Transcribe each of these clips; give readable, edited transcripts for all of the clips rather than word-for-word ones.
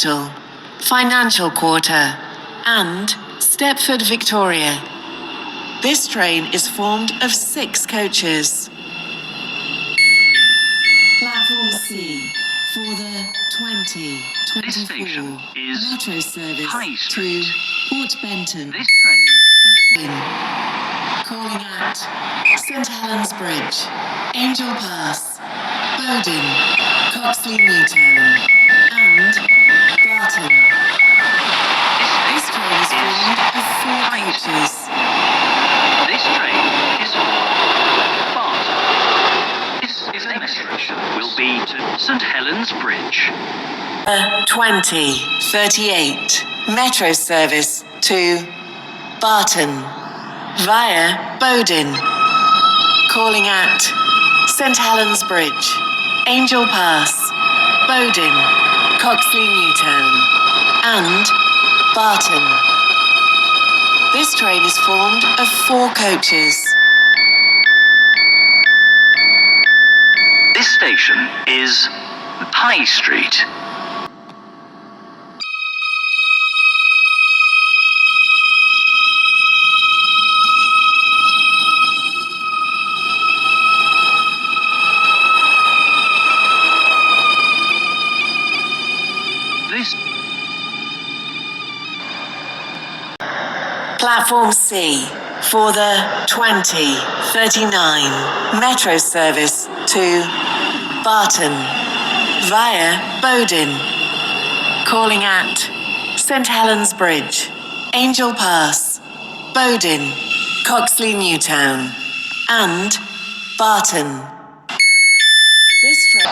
Hospital, Financial Quarter, and Stepford, Victoria. This train is formed of 6 coaches. Platform C for the 2024 Metro service to Port Benton. This train is Calling at St Helens Bridge, Angel Pass, Bowden, Coxley Newtown, and Barton. This train is formed of 4 coaches. This train is for Barton. This next station will be to St Helens Bridge. 2038 Metro service to Barton via Bowden. Calling at St Helens Bridge, Angel Pass, Bowden, Coxley Newtown, and Barton. This train is formed of 4 coaches. This station is High Street. Platform C for the 2039 Metro service to Barton via Bowden. Calling at St Helens Bridge, Angel Pass, Bowden, Coxley Newtown, and Barton. This train...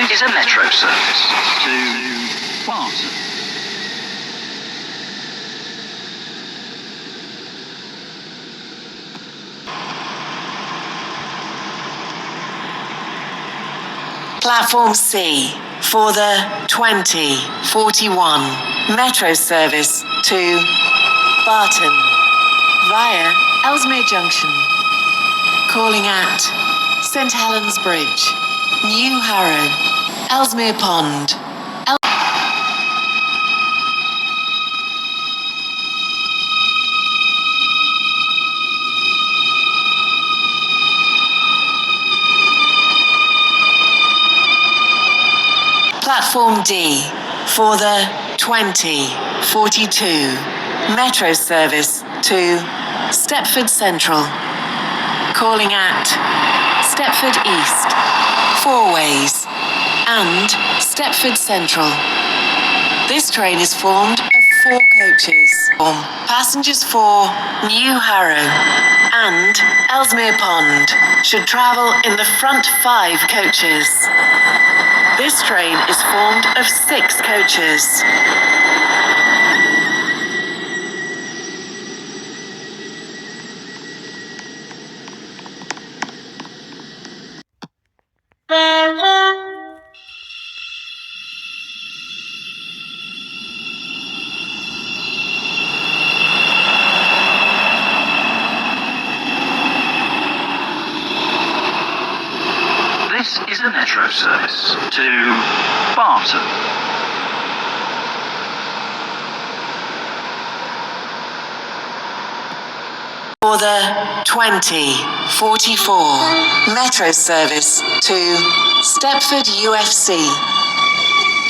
Is a metro service to Barton. Platform C for the 2041 Metro service to Barton via Ellesmere Junction. Calling at St Helens Bridge, New Harrow, Ellesmere Pond. Platform D for the 2042 Metro service to Stepford Central. Calling at Stepford East, Fourways, and Stepford Central. This train is formed of 4 coaches. Passengers for New Harrow and Ellesmere Pond should travel in the front 5 coaches. This train is formed of 6 coaches. This is a metro service to Barton. For the 2044 Metro service to Stepford UFC.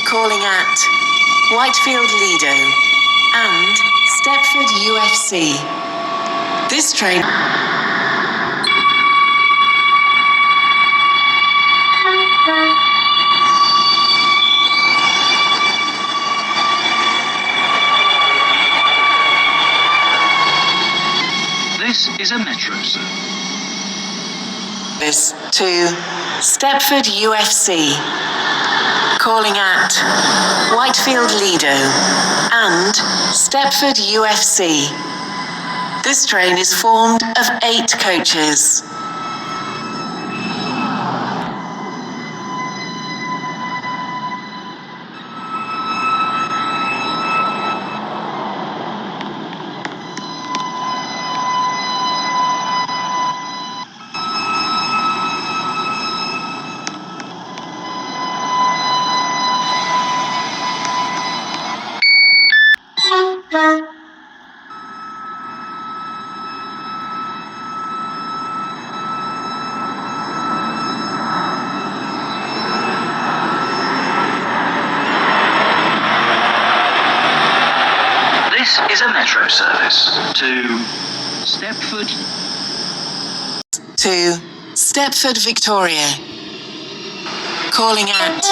Calling at Whitefield Lido and Stepford UFC. This train... This is a metro service to Stepford UFC. Calling at Whitefield Lido and Stepford UFC. This train is formed of 8 coaches. This is a metro service to Stepford. To Stepford, Victoria. Calling at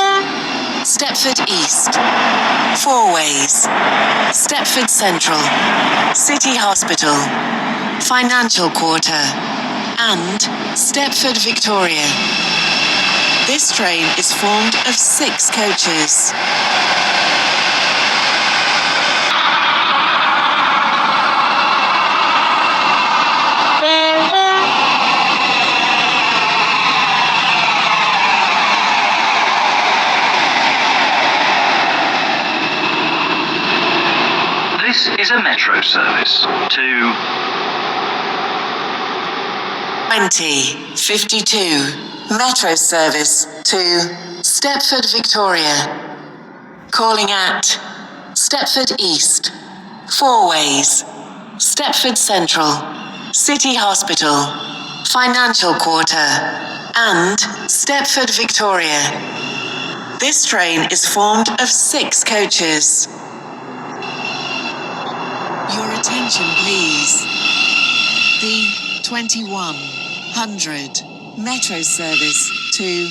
Stepford East, Four Ways, Stepford Central, City Hospital, Financial Quarter, and Stepford, Victoria. This train is formed of 6 coaches. This is a metro service to 2052 metro service to Stepford, Victoria. Calling at Stepford East, Four Ways, Stepford Central, City Hospital, Financial Quarter, and Stepford, Victoria. This train is formed of 6 coaches. Your attention, please. The 2100 metro service to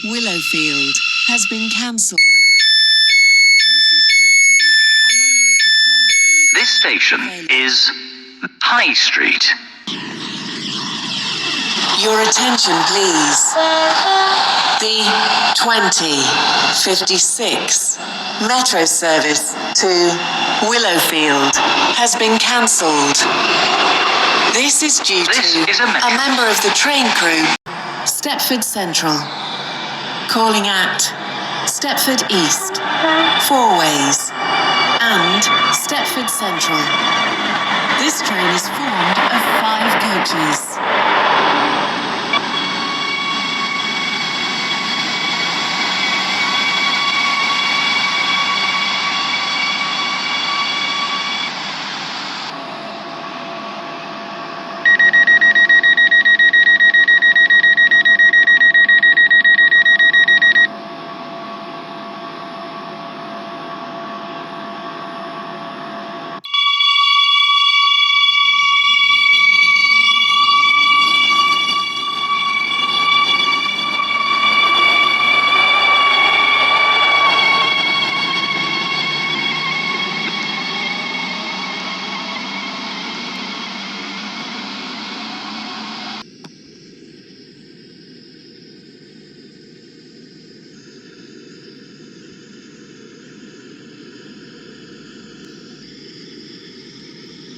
Willowfield has been cancelled. This is due to a member of the train crew. this station is High Street. Your attention, please. The 2056 metro service to Willowfield has been cancelled. This is due to a member of the train crew. Stepford Central. Calling at Stepford East, Four Ways, and Stepford Central. This train is formed of 5 coaches.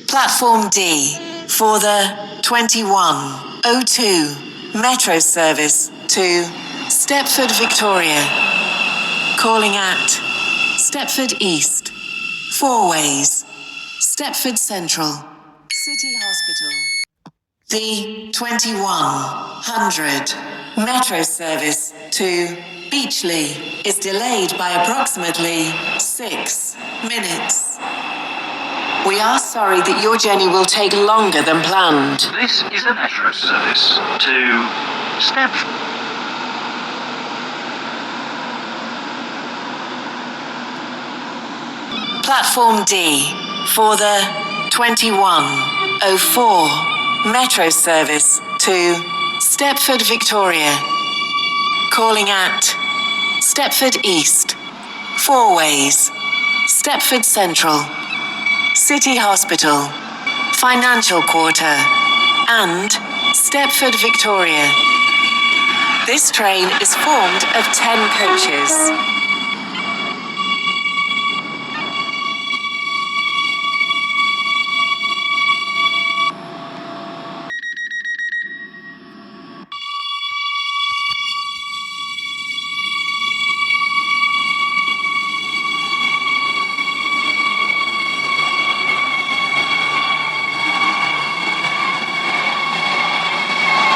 Platform D for the 2102 metro service to Stepford, Victoria. Calling at Stepford East, Four Ways, Stepford Central, City Hospital. The 2100 metro service to Beachley is delayed by approximately 6 minutes. We are sorry that your journey will take longer than planned. This is a metro service to Stepford. Platform D for the 2104 metro service to Stepford, Victoria. Calling at Stepford East, Four Ways, Stepford Central, City Hospital, Financial Quarter, and Stepford, Victoria. This train is formed of 10 coaches.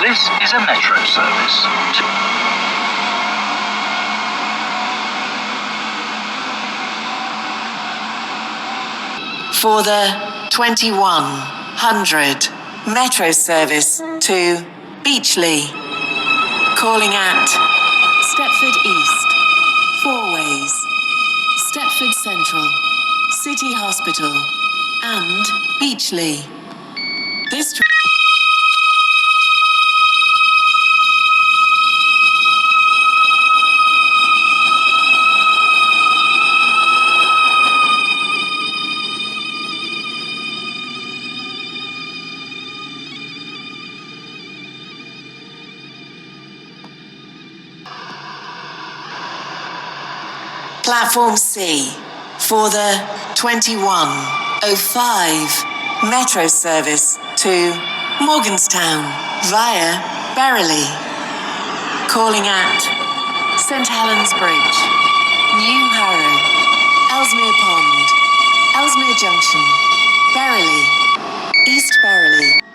This is a metro service to for the 2100 metro service to Beachley. Calling at Stepford East, Four Ways, Stepford Central, City Hospital, and Beachley. This train Platform C for the 21:05 metro service to Morganstown via Berrily. Calling at St Helens Bridge, New Harrow, Ellesmere Pond, Ellesmere Junction, Berrily, East Berrily.